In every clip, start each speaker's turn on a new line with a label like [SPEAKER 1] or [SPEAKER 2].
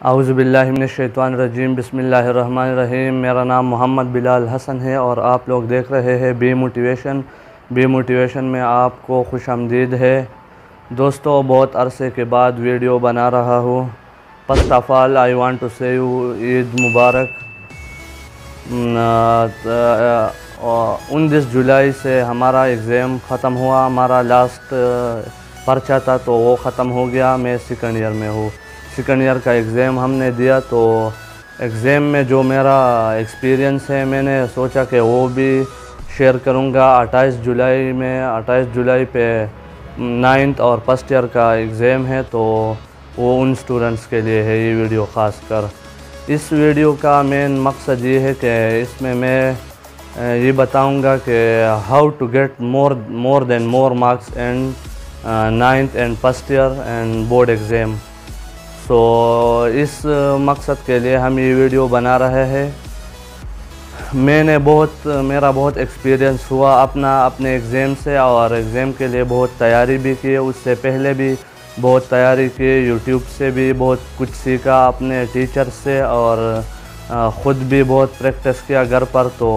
[SPEAKER 1] औज़ुबिल्लाहिमिनश्शैतानिर्रजीम बिस्मिल्लाहिर्रहमानिर्रहीम। मेरा नाम मोहम्मद बिलाल हसन है और आप लोग देख रहे हैं बी मोटिवेशन में आपको खुशामदीद है। दोस्तों, बहुत अरसे के बाद वीडियो बना रहा हूँ। First of all I want to say you Eid मुबारक। 19 जुलाई से हमारा एग्ज़ाम ख़त्म हुआ। हमारा लास्ट पर्चा था तो वो ख़त्म हो गया। मैं सेकंड ईयर में हूँ। सेकंड ईयर का एग्ज़ाम हमने दिया तो एग्ज़ाम में जो मेरा एक्सपीरियंस है मैंने सोचा कि वो भी शेयर करूँगा। 28 जुलाई पे 9th और फर्स्ट ईयर का एग्ज़ाम है तो वो उन स्टूडेंट्स के लिए है ये वीडियो ख़ास कर। इस वीडियो का मेन मकसद ये है कि इसमें मैं ये बताऊंगा कि how to get more then marks and 9th and first year and board exam. So इस मकसद के लिए हम ये वीडियो बना रहे हैं। मेरा बहुत एक्सपीरियंस हुआ अपने एग्ज़ाम से और एग्ज़ाम के लिए बहुत तैयारी भी की। उससे पहले भी बहुत तैयारी की, यूट्यूब से भी बहुत कुछ सीखा, अपने टीचर से, और ख़ुद भी बहुत प्रैक्टिस किया घर पर। तो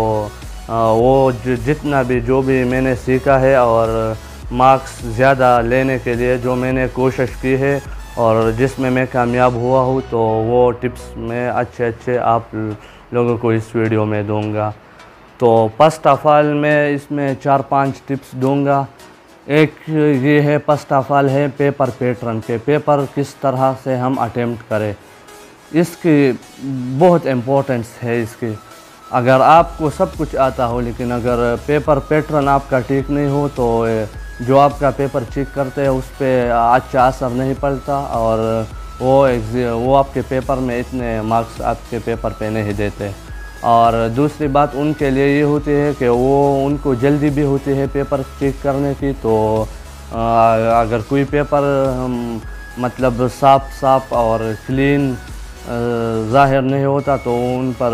[SPEAKER 1] वो जितना भी जो भी मैंने सीखा है और मार्क्स ज़्यादा लेने के लिए जो मैंने कोशिश की है और जिसमें मैं कामयाब हुआ हूँ, तो वो टिप्स मैं अच्छे आप लोगों को इस वीडियो में दूंगा। तो फर्स्ट ऑफ ऑल मैं इसमें 4-5 टिप्स दूंगा। एक ये है, फर्स्ट ऑफ ऑल है पेपर पैटर्न के पेपर किस तरह से हम अटेम्प्ट करें। इसकी बहुत इम्पोर्टेंस है इसकी। अगर आपको सब कुछ आता हो लेकिन अगर पेपर पैटर्न आपका ठीक नहीं हो तो जो आपका पेपर चेक करते हैं उस पर अच्छा असर नहीं पड़ता और वो आपके पेपर में इतने मार्क्स आपके पेपर पे नहीं देते। और दूसरी बात उनके लिए ये होती है कि उनको जल्दी भी होती है पेपर चेक करने की। तो अगर कोई पेपर मतलब साफ और क्लीन ज़ाहिर नहीं होता तो उन पर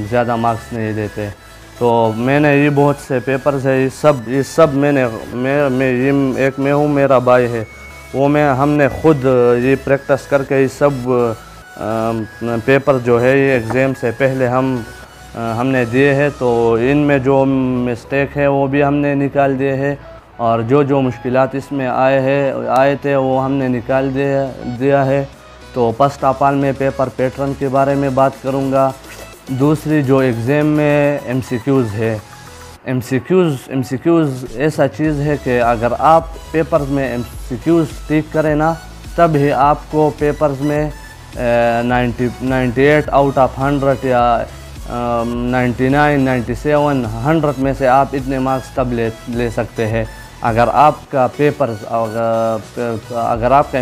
[SPEAKER 1] ज़्यादा मार्क्स नहीं देते। तो मैंने ये बहुत से पेपर्स है, ये सब मैं हूँ, मेरा भाई है, हमने खुद ये प्रैक्टिस करके ये सब पेपर जो है ये एग्ज़ाम से पहले हमने दिए हैं। तो इनमें जो मिस्टेक है वो भी हमने निकाल दिए हैं और जो मुश्किलात इसमें आए थे वो हमने निकाल दिया है। तो फर्स्ट ऑफ ऑल मैं पेपर पैटर्न के बारे में बात करूँगा। दूसरी जो एग्ज़ाम में MCQs है, MCQs ऐसा चीज़ है कि अगर आप पेपर्स में MCQs ठीक करें ना, तब ही आपको पेपर्स में 98 आउट ऑफ 100 या 99, 97, 100 में से आप इतने मार्क्स तब ले सकते हैं अगर आपका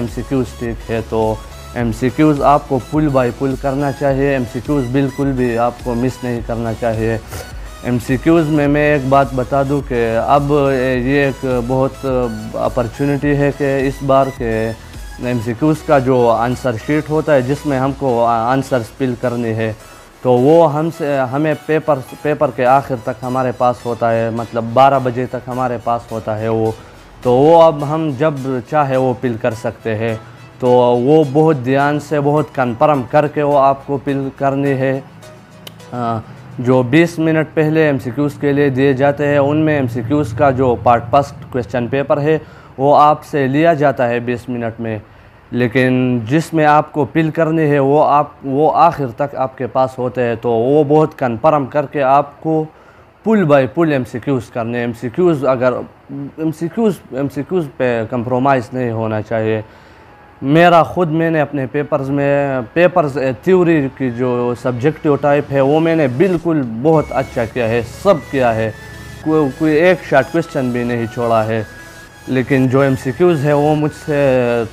[SPEAKER 1] MCQs ठीक है। तो MCQs आपको पुल बाय पुल करना चाहिए। MCQs बिल्कुल भी आपको मिस नहीं करना चाहिए। MCQs में मैं एक बात बता दूं कि अब ये एक बहुत अपॉर्चुनिटी है कि इस बार के MCQs का जो आंसर शीट होता है जिसमें हमको आंसर फिल करनी है, तो वो हमें पेपर के आखिर तक हमारे पास होता है, मतलब 12 बजे तक हमारे पास होता है वो। तो वो अब हम जब चाहे वो फिल कर सकते हैं। तो वो बहुत ध्यान से, बहुत कन्फर्म करके वो आपको फिल करनी है। जो 20 मिनट पहले MCQs के लिए दिए जाते हैं उनमें MCQs का जो पार्ट फर्स्ट क्वेश्चन पेपर है वो आपसे लिया जाता है 20 मिनट में, लेकिन जिसमें आपको फिल करनी है वो आखिर तक आपके पास होते हैं। तो वो बहुत कन्फर्म करके आपको पुल बाय पुल MCQs करने। MCQs पे कंप्रोमाइज़ नहीं होना चाहिए। मैंने अपने पेपर्स थ्योरी की जो सब्जेक्टिव टाइप है वो मैंने बिल्कुल बहुत अच्छा किया है, सब किया है, कोई एक शॉर्ट क्वेश्चन भी नहीं छोड़ा है। लेकिन जो MCQs है वो मुझसे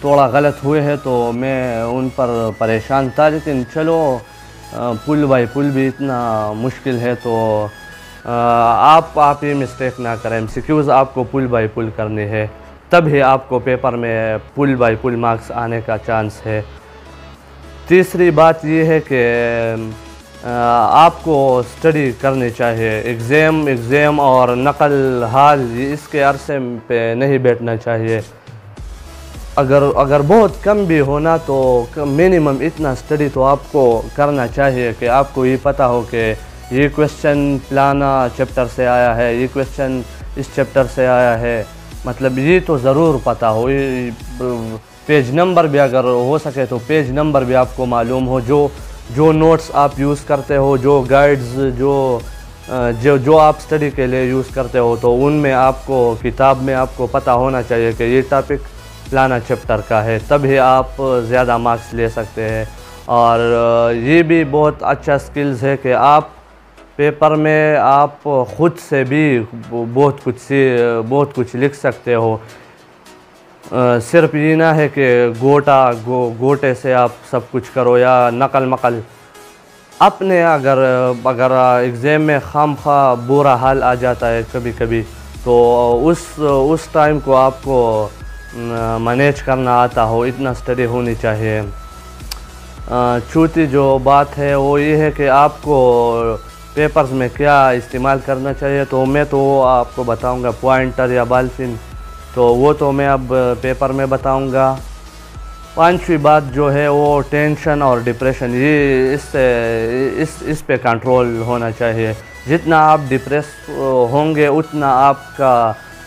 [SPEAKER 1] थोड़ा गलत हुए हैं तो मैं उन पर परेशान था। लेकिन चलो, पुल बाय पुल भी इतना मुश्किल है तो आप ये मिस्टेक ना करें। MCQs आपको पुल बाय पुल करनी है, तभी आपको पेपर में पुल बाय पुल मार्क्स आने का चांस है। तीसरी बात ये है कि आपको स्टडी करनी चाहिए। एग्ज़ाम और नकल हाल इसके अरसे पे नहीं बैठना चाहिए। अगर अगर बहुत कम भी होना तो मिनिमम इतना स्टडी तो आपको करना चाहिए कि आपको ये पता हो कि ये क्वेश्चन फलाना चैप्टर से आया है, ये क्वेश्चन इस चैप्टर से आया है। मतलब ये तो ज़रूर पता हो, ये पेज नंबर भी अगर हो सके तो पेज नंबर भी आपको मालूम हो, जो नोट्स आप यूज़ करते हो, जो गाइड्स जो आप स्टडी के लिए यूज़ करते हो, तो उनमें आपको किताब में आपको पता होना चाहिए कि ये टॉपिक फलाना चैप्टर का है, तभी आप ज़्यादा मार्क्स ले सकते हैं। और ये भी बहुत अच्छा स्किल्स है कि आप पेपर में आप ख़ुद से भी बहुत कुछ लिख सकते हो। सिर्फ ये ना है कि गोटे से आप सब कुछ करो या नकल मकल। अपने अगर एग्ज़ाम में खामखा बुरा हाल आ जाता है कभी कभी, तो उस टाइम को आपको मैनेज करना आता हो, इतना स्टडी होनी चाहिए। चौथी जो बात है वो ये है कि आपको पेपर्स में क्या इस्तेमाल करना चाहिए। तो मैं तो आपको बताऊंगा पॉइंटर या बॉल पेन, तो वो तो मैं अब पेपर में बताऊंगा। पांचवी बात जो है वो टेंशन और डिप्रेशन, ये इस पे कंट्रोल होना चाहिए। जितना आप डिप्रेस होंगे उतना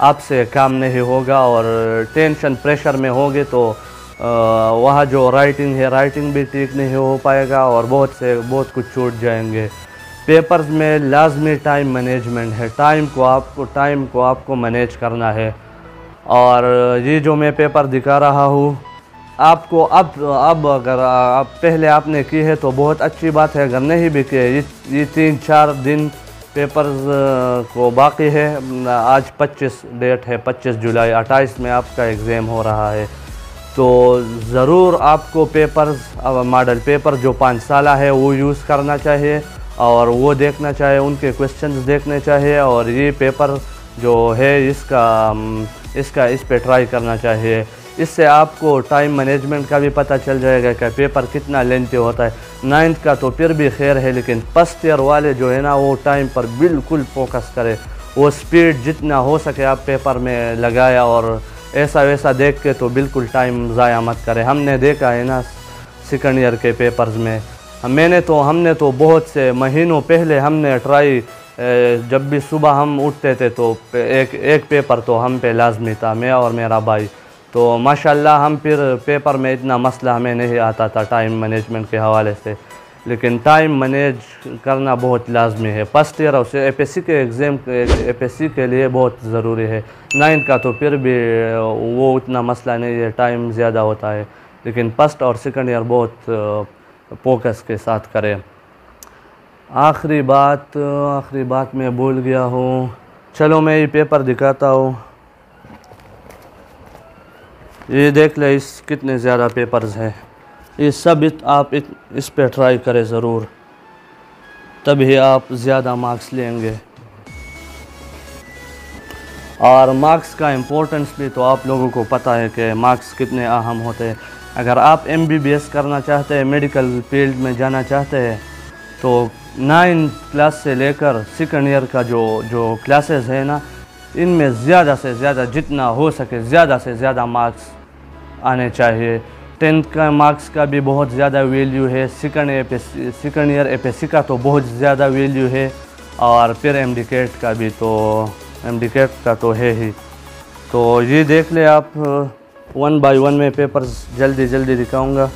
[SPEAKER 1] आपसे काम नहीं होगा, और टेंशन प्रेशर में होगे तो वहाँ जो राइटिंग भी ठीक नहीं हो पाएगा और बहुत कुछ छूट जाएंगे। पेपर्स में लाजमी टाइम मैनेजमेंट है, टाइम को आपको मैनेज करना है। और ये जो मैं पेपर दिखा रहा हूँ आपको, अब अगर आप पहले आपने की है तो बहुत अच्छी बात है, अगर नहीं भी की ये 3-4 दिन पेपर्स को बाकी है। आज 25 डेट है, 25 जुलाई, 28 में आपका एग्ज़ाम हो रहा है। तो ज़रूर आपको पेपर्स, मॉडल पेपर जो 5 साल है वो यूज़ करना चाहिए और वो देखना चाहिए, उनके क्वेश्चंस देखने चाहिए। और ये पेपर जो है इस पे ट्राई करना चाहिए। इससे आपको टाइम मैनेजमेंट का भी पता चल जाएगा कि पेपर कितना लेंथी होता है। 9th का तो फिर भी खैर है, लेकिन फर्स्ट ईयर वाले जो है ना वो टाइम पर बिल्कुल फोकस करें, वो स्पीड जितना हो सके आप पेपर में लगाया, और ऐसा वैसा देख के तो बिल्कुल टाइम ज़ाया मत करें। हमने देखा है ना सेकंड ईयर के पेपर्स में, हमने तो बहुत से महीनों पहले हमने ट्राई, जब भी सुबह हम उठते थे तो एक पेपर तो हम पे लाजमी था, मैं और मेरा भाई। तो माशाल्लाह हम फिर पेपर में इतना मसला हमें नहीं आता था टाइम मैनेजमेंट के हवाले से। लेकिन टाइम मैनेज करना बहुत लाजमी है। फर्स्ट ईयर और एपीएससी के एग्ज़ाम, एपीएससी के लिए बहुत ज़रूरी है। 9th का तो फिर भी वो उतना मसला नहीं है, टाइम ज़्यादा होता है, लेकिन फर्स्ट और सेकंड ईयर बहुत फोकस के साथ करें। आखिरी बात मैं भूल गया हूँ, चलो मैं ये पेपर दिखाता हूँ। ये देख ले, इस कितने ज़्यादा पेपर्स हैं। ये सब आप इस पे ट्राई करें ज़रूर, तभी आप ज़्यादा मार्क्स लेंगे। और मार्क्स का इम्पोर्टेंस भी तो आप लोगों को पता है कि मार्क्स कितने अहम होते हैं। अगर आप MBBS करना चाहते हैं, मेडिकल फील्ड में जाना चाहते हैं, तो 9th क्लास से लेकर सेकंड ईयर का जो क्लासेस है ना, इनमें ज़्यादा से ज़्यादा जितना हो सके ज़्यादा से ज़्यादा मार्क्स आने चाहिए। 10th का मार्क्स का भी बहुत ज़्यादा वैल्यू है, सेकंड ईयर एपीएससी का तो बहुत ज़्यादा वैल्यू है, और फिर MDCAT का भी, तो MDCAT का तो है ही। तो ये देख ले आप, 1 by 1 में पेपर्स जल्दी दिखाऊंगा।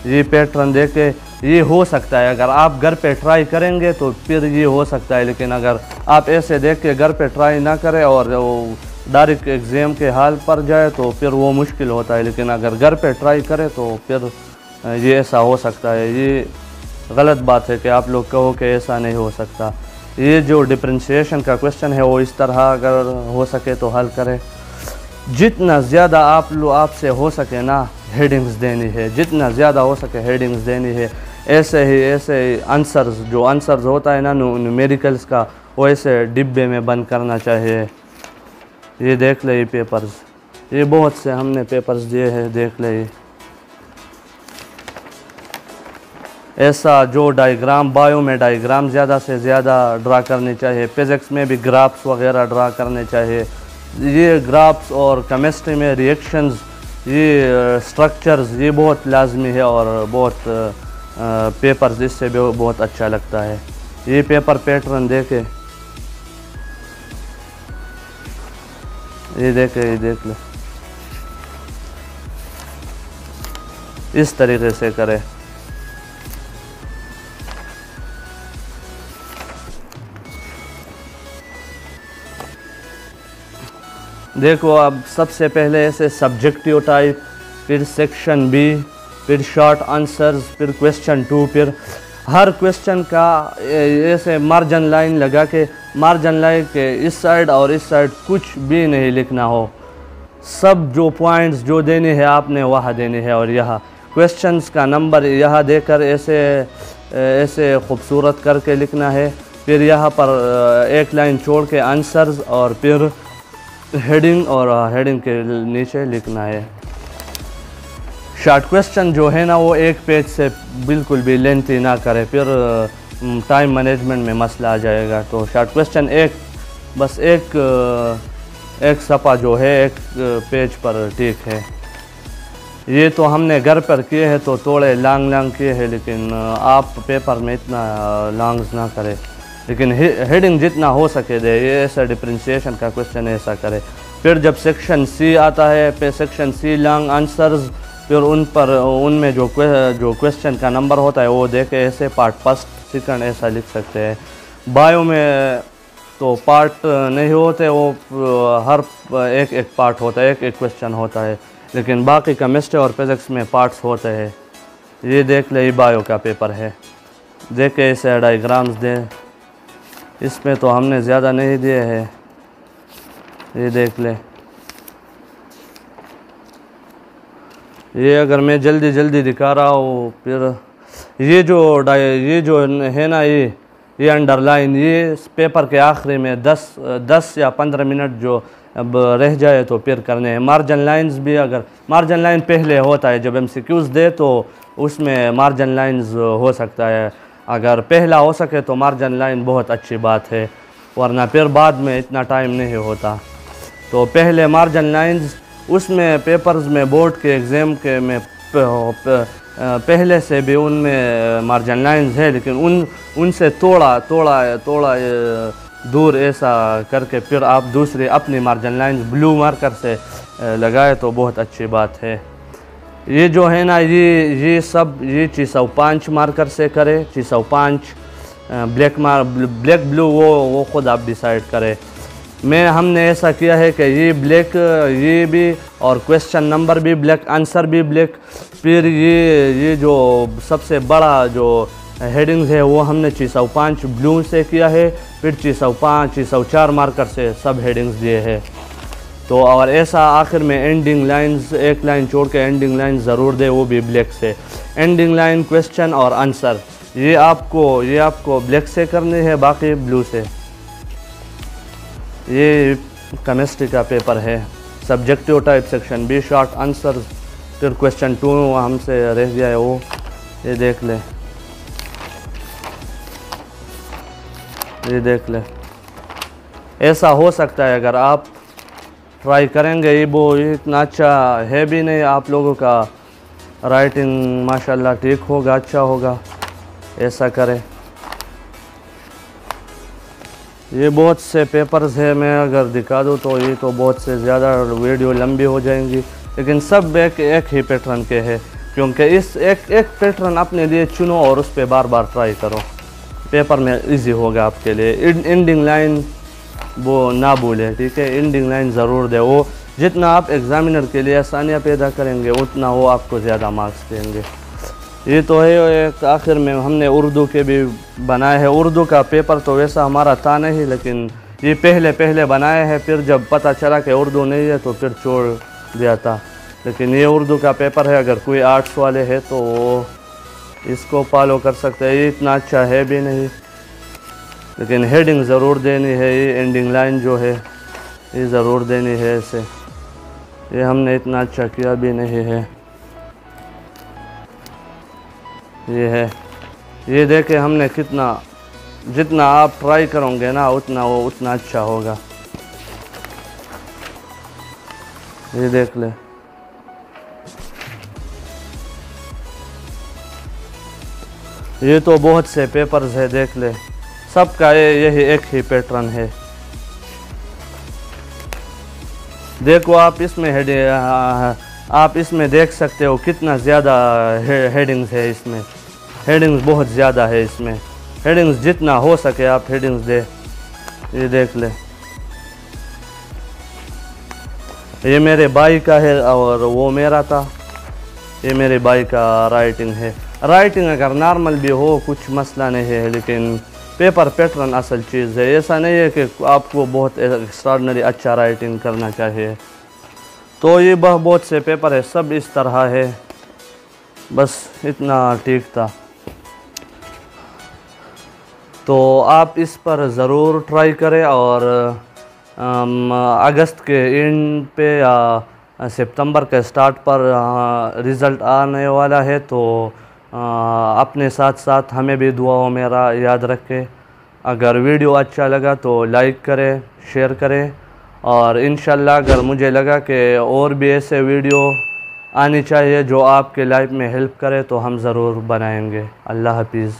[SPEAKER 1] ये पैटर्न देख के ये हो सकता है, अगर आप घर पे ट्राई करेंगे तो फिर ये हो सकता है, लेकिन अगर आप ऐसे देख के घर पे ट्राई ना करें और वो डायरेक्ट एग्ज़ाम के हाल पर जाए तो फिर वो मुश्किल होता है। लेकिन अगर घर पे ट्राई करें तो फिर ये ऐसा हो सकता है। ये गलत बात है कि आप लोग कहो कि ऐसा नहीं हो सकता। ये जो डिफरेंशिएशन का क्वेश्चन है वो इस तरह अगर हो सके तो हल करें। जितना ज़्यादा आपसे हो सके ना हेडिंग्स देनी है, जितना ज़्यादा हो सके हेडिंग्स देनी है। ऐसे ही आंसर्स होता है ना न्यूमेरिकल्स का, वैसे डिब्बे में बंद करना चाहिए। ये देख ले, ये पेपर्स, ये बहुत से हमने पेपर्स दिए हैं, देख ले। ऐसा जो डायग्राम, बायो में डायग्राम ज़्यादा से ज़्यादा ड्रा करनी चाहिए, फिज़िक्स में भी ग्राफ्स वगैरह ड्रा करने चाहिए। ये ग्राफ्स और केमिस्ट्री में रिएक्शंस ये स्ट्रक्चर्स ये बहुत लाजमी है और बहुत पेपर्स इससे भी बहुत अच्छा लगता है। ये पेपर पैटर्न देखे, ये देख ले, इस तरीके से करें। देखो अब सबसे पहले ऐसे सब्जेक्टिव टाइप, फिर सेक्शन बी, फिर शॉर्ट आंसर्स, फिर क्वेश्चन 2, फिर हर क्वेश्चन का ऐसे मार्जिन लाइन लगा के, मार्जिन लाइन के इस साइड और इस साइड कुछ भी नहीं लिखना हो, सब जो पॉइंट्स जो देने हैं आपने वहाँ देने हैं। और यहाँ क्वेश्चंस का नंबर यहाँ देकर ऐसे ऐसे खूबसूरत करके लिखना है। फिर यहाँ पर एक लाइन छोड़ के आंसर्स और फिर हेडिंग और हेडिंग के नीचे लिखना है। शॉर्ट क्वेश्चन जो है ना वो एक पेज से बिल्कुल भी लेंथी ना करे, फिर टाइम मैनेजमेंट में मसला आ जाएगा। तो शॉर्ट क्वेश्चन बस एक सफ़ा जो है एक पेज पर ठीक है। ये तो हमने घर पर किए हैं तो थोड़े लॉन्ग किए हैं, लेकिन आप पेपर में इतना लॉन्ग्स ना करें, लेकिन हेडिंग जितना हो सके दे। ये ऐसा डिफरेंशिएशन का क्वेश्चन ऐसा करे। फिर जब सेक्शन सी आता है, फिर सेक्शन सी लॉन्ग आंसर्स, फिर उनमें जो क्वेश्चन का नंबर होता है वो देके ऐसे पार्ट फर्स्ट सेकंड ऐसा लिख सकते हैं। बायो में तो पार्ट नहीं होते, वो हर एक पार्ट होता है, एक क्वेश्चन होता है, लेकिन बाकी केमिस्ट्री और फिज़िक्स में पार्ट्स होते हैं। ये देख ले, ये बायो का पेपर है, देखे ऐसे डायग्राम्स दे, इसमें तो हमने ज़्यादा नहीं दिए हैं। ये देख ले, ये अगर मैं जल्दी दिखा रहा हूँ, फिर ये जो है ना, ये अंडरलाइन, ये पेपर के आखिरी में 10 या 15 मिनट जो अब रह जाए तो फिर करने हैं। मार्जिन लाइंस भी, अगर मार्जिन लाइन पहले होता है जब MCQs दे तो उसमें मार्जिन लाइंस हो सकता है, अगर पहला हो सके तो मार्जिन लाइन बहुत अच्छी बात है, वरना फिर बाद में इतना टाइम नहीं होता। तो पहले मार्जिन लाइंस, उसमें पेपर्स में बोर्ड के एग्ज़ाम के में पहले से भी उनमें मार्जिन लाइंस है, लेकिन उनसे थोड़ा दूर ऐसा करके फिर आप दूसरे अपनी मार्जिन लाइंस ब्लू मार्कर से लगाए तो बहुत अच्छी बात है। ये जो है ना, ये सब ये 605 मार्कर से करे, 605 ब्लैक ब्लू वो खुद आप डिसाइड करें। हमने ऐसा किया है कि ये ब्लैक, ये भी, और क्वेश्चन नंबर भी ब्लैक, आंसर भी ब्लैक, फिर ये जो सबसे बड़ा जो हेडिंग्स है वो हमने 605 ब्लू से किया है, फिर 605 604 मार्कर से सब हेडिंग्स दिए हैं। तो और ऐसा आखिर में एंडिंग लाइंस, एक लाइन छोड़ के एंडिंग लाइन ज़रूर दे, वो भी ब्लैक से। एंडिंग लाइन, क्वेश्चन और आंसर ये आपको ब्लैक से करनी है, बाकी ब्लू से। ये केमिस्ट्री का पेपर है, subjective type, section B short answer, फिर क्वेश्चन 2 हमसे रह गया है वो, ये देख ले, ये देख ले। ऐसा हो सकता है अगर आप ट्राई करेंगे, ये वो इतना अच्छा है भी नहीं, आप लोगों का राइटिंग माशाल्लाह ठीक होगा, अच्छा होगा, ऐसा करें। ये बहुत से पेपर्स है, मैं अगर दिखा दूँ तो ये तो बहुत से ज़्यादा वीडियो लंबी हो जाएंगी, लेकिन सब एक ही पैटर्न के हैं, क्योंकि इस एक पैटर्न अपने लिए चुनो और उस पर बार बार ट्राई करो, पेपर में इजी होगा आपके लिए। एंडिंग लाइन वो ना भूलें, ठीक है, एंडिंग लाइन ज़रूर दे। वो जितना आप एग्ज़ामिनर के लिए आसानियाँ पैदा करेंगे उतना वो आपको ज़्यादा मार्क्स देंगे। ये तो है। एक आखिर में हमने उर्दू के भी बनाए हैं। उर्दू का पेपर तो वैसा हमारा था नहीं, लेकिन ये पहले बनाए हैं, फिर जब पता चला कि उर्दू नहीं है तो फिर छोड़ दिया था। लेकिन ये उर्दू का पेपर है, अगर कोई आर्ट्स वाले हैं तो वो इसको फॉलो कर सकते हैं। ये इतना अच्छा है भी नहीं, लेकिन हेडिंग ज़रूर देनी है। ये एंडिंग लाइन जो है ये ज़रूर देनी है ऐसे। ये हमने इतना अच्छा किया भी नहीं है। ये है, ये देखे हमने कितना, जितना आप ट्राई करोगे ना उतना अच्छा होगा। ये देख ले, ये तो बहुत से पेपर्स है, देख ले, सबका यही एक ही पैटर्न है। देखो आप इसमें आप इसमें देख सकते हो कितना ज़्यादा हेडिंग्स है इसमें। हेडिंग्स बहुत ज़्यादा है इसमें। हेडिंग्स जितना हो सके आप हेडिंग्स दे। ये देख ले, ये मेरे भाई का है और वो मेरा था। ये मेरे भाई का राइटिंग है। राइटिंग अगर नॉर्मल भी हो कुछ मसला नहीं है, लेकिन पेपर पैटर्न असल चीज़ है। ऐसा नहीं है कि आपको बहुत एक्स्ट्राऑर्डिनरी अच्छा राइटिंग करना चाहिए। तो ये बहुत से पेपर है, सब इस तरह है, बस इतना ठीक था। तो आप इस पर ज़रूर ट्राई करें और अगस्त के एंड पे या सितंबर के स्टार्ट पर रिज़ल्ट आने वाला है। तो अपने साथ साथ हमें भी दुआओं में याद रखें। अगर वीडियो अच्छा लगा तो लाइक करें, शेयर करें, और इंशाल्लाह अगर मुझे लगा कि और भी ऐसे वीडियो आनी चाहिए जो आपके लाइफ में हेल्प करे तो हम ज़रूर बनाएंगे। अल्लाह हाफिज़।